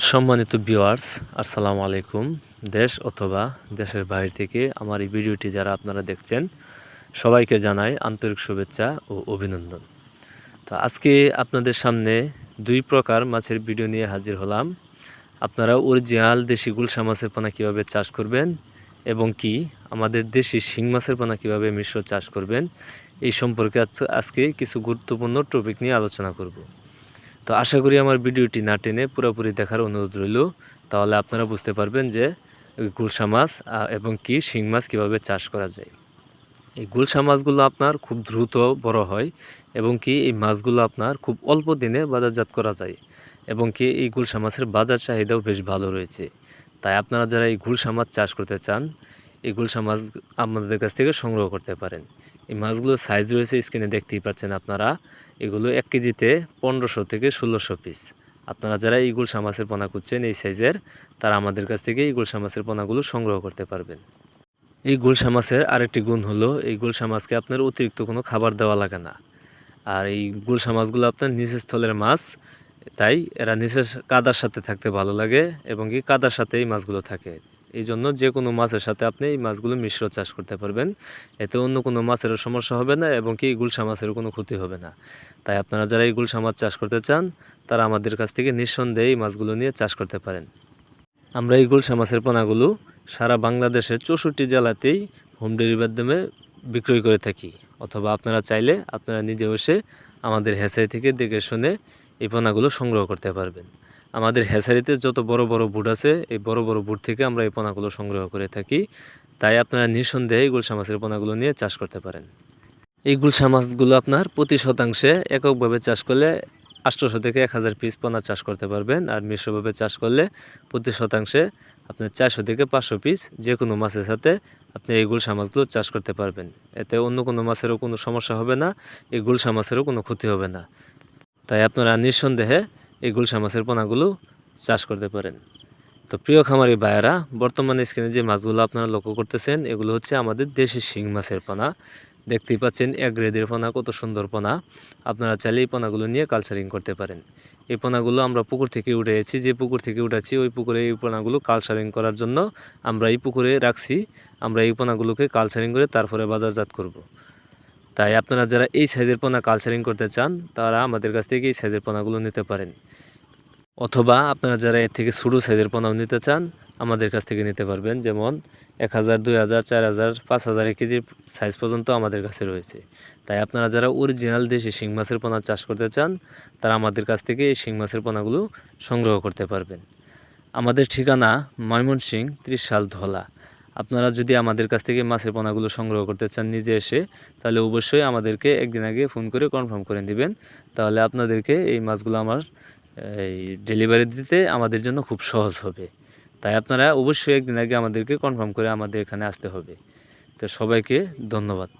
সম্মানিত ভিউয়ার্স, আসসালামু আলাইকুম। দেশ অথবা দেশের বাইরে থেকে আমার এই ভিডিওটি যারা আপনারা দেখছেন, সবাইকে জানাই আন্তরিক শুভেচ্ছা ও অভিনন্দন। তো আজকে আপনাদের সামনে দুই প্রকার মাছের ভিডিও নিয়ে হাজির হলাম। আপনারা অরিজিনাল দেশি গুলশা মাছের পোনা কীভাবে চাষ করবেন এবং কি আমাদের দেশি শিং মাছের পোনা কীভাবে মিশ্র চাষ করবেন, এই সম্পর্কে আজকে কিছু গুরুত্বপূর্ণ টপিক নিয়ে আলোচনা করব। তো আশা করি আমার ভিডিওটি না টেনে পুরোপুরি দেখার অনুরোধ রইল। তাহলে আপনারা বুঝতে পারবেন যে গুলশা মাছ এবং কি শিং মাছ কীভাবে চাষ করা যায়। এই গুলশা মাছগুলো আপনার খুব দ্রুত বড় হয় এবং কি এই মাছগুলো আপনার খুব অল্প দিনে বাজারজাত করা যায় এবং কি এই গুলশা মাছের বাজার চাহিদাও বেশ ভালো রয়েছে। তাই আপনারা যারা এই গুলশা মাছ চাষ করতে চান, এই গুলশা মাছ আমাদের কাছ থেকে সংগ্রহ করতে পারেন। এই মাছগুলোর সাইজ রয়েছে স্ক্রিনে দেখতেই পাচ্ছেন আপনারা। এগুলো 1 কেজিতে 1500 থেকে 1600 পিস। আপনারা যারা এই গুলশা মাছের পোনা খুঁজছেন এই সাইজের, তারা আমাদের কাছ থেকে এই গুলশা মাছের পোনাগুলো সংগ্রহ করতে পারবেন। এই গুলশা মাছের আরেকটি গুণ হলো, এই গুলশা মাছকে আপনার অতিরিক্ত কোনো খাবার দেওয়া লাগে না। আর এই গুলশা মাছগুলো আপনার নিচের স্থলের মাছ, তাই এরা নিচের কাদার সাথে থাকতে ভালো লাগে এবং কি কাদার সাথে এই মাছগুলো থাকে। এই জন্য যে কোনো মাছের সাথে আপনি এই মাছগুলো মিশ্র চাষ করতে পারবেন। এতে অন্য কোনো মাছেরও সমস্যা হবে না এবং কি গুলশা মাছেরও কোনো ক্ষতি হবে না। তাই আপনারা যারা এই গুলশা মাছ চাষ করতে চান, তারা আমাদের কাছ থেকে নিঃসন্দেহে এই মাছগুলো নিয়ে চাষ করতে পারেন। আমরা এই গুলশা মাছের পোনাগুলো সারা বাংলাদেশের 64 জেলাতেই হোম ডেলিভারির মাধ্যমে বিক্রয় করে থাকি। অথবা আপনারা চাইলে আপনারা নিজে এসে আমাদের হ্যাচারি থেকে দেখে শুনে এই পোনাগুলো সংগ্রহ করতে পারবেন। আমাদের হ্যাচারিতে যত বড় বড় বুট আছে, এই বড় বড় বুট থেকে আমরা এই পোনাগুলো সংগ্রহ করে থাকি। তাই আপনারা নিঃসন্দেহে এই গুলশা মাছের পোনাগুলো নিয়ে চাষ করতে পারেন। এই গুলশা মাছগুলো আপনার প্রতি শতাংশে এককভাবে চাষ করলে 800 থেকে 1000 পিস পোনা চাষ করতে পারবেন। আর মিশ্রভাবে চাষ করলে প্রতি শতাংশে আপনার 400 থেকে 500 পিস যে কোনো মাছের সাথে আপনি এই গুলশা মাছগুলো চাষ করতে পারবেন। এতে অন্য কোনো মাছেরও কোনো সমস্যা হবে না, এই গুলশা মাছেরও কোনো ক্ষতি হবে না। তাই আপনারা নিঃসন্দেহে এই গুলশা মাছের পোনাগুলো চাষ করতে পারেন। তো প্রিয় খামারি ভাইয়েরা, বর্তমানে স্ক্রিনে যে মাছগুলো আপনারা লক্ষ্য করতেছেন, এগুলো হচ্ছে আমাদের দেশি শিং মাছের পোনা। দেখতেই পাচ্ছেন এক গ্রেডের পোনা, কত সুন্দর পোনা। আপনারা চাইলে এই পোনাগুলো নিয়ে কালচারিং করতে পারেন। এই পোনাগুলো আমরা পুকুর থেকে উঠেছি, যে পুকুর থেকে উঠাচ্ছি ওই পুকুরে এই পোনাগুলো কালচারিং করার জন্য আমরা এই পুকুরে রাখছি। আমরা এই পোনাগুলোকে কালচারিং করে তারপরে বাজারজাত করব। তাই আপনারা যারা এই সাইজের পোনা কালচারিং করতে চান, তারা আমাদের কাছ থেকে এই সাইজের পোনাগুলো নিতে পারেন। অথবা আপনারা যারা এর থেকে ছোটো সাইজের পোনাও নিতে চান, আমাদের কাছ থেকে নিতে পারবেন। যেমন 1000, 2000, 4000, 5000 কেজির সাইজ পর্যন্ত আমাদের কাছে রয়েছে। তাই আপনারা যারা অরিজিনাল দেশি শিং মাছের পোনা চাষ করতে চান, তারা আমাদের কাছ থেকে এই শিং মাছের পোনাগুলো সংগ্রহ করতে পারবেন। আমাদের ঠিকানা ময়মনসিংহ, 30 সাল ধলা। আপনারা যদি আমাদের কাছ থেকে মাছের পোনাগুলো সংগ্রহ করতে চান নিজে এসে, তাহলে অবশ্যই আমাদেরকে একদিন আগে ফোন করে কনফার্ম করে নেবেন। তাহলে আপনাদেরকে এই মাছগুলো এই ডেলিভারি দিতে আমাদের জন্য খুব সহজ হবে। তাই আপনারা অবশ্যই একদিন আগে আমাদেরকে কনফার্ম করে আমাদের এখানে আসতে হবে। তো সবাইকে ধন্যবাদ।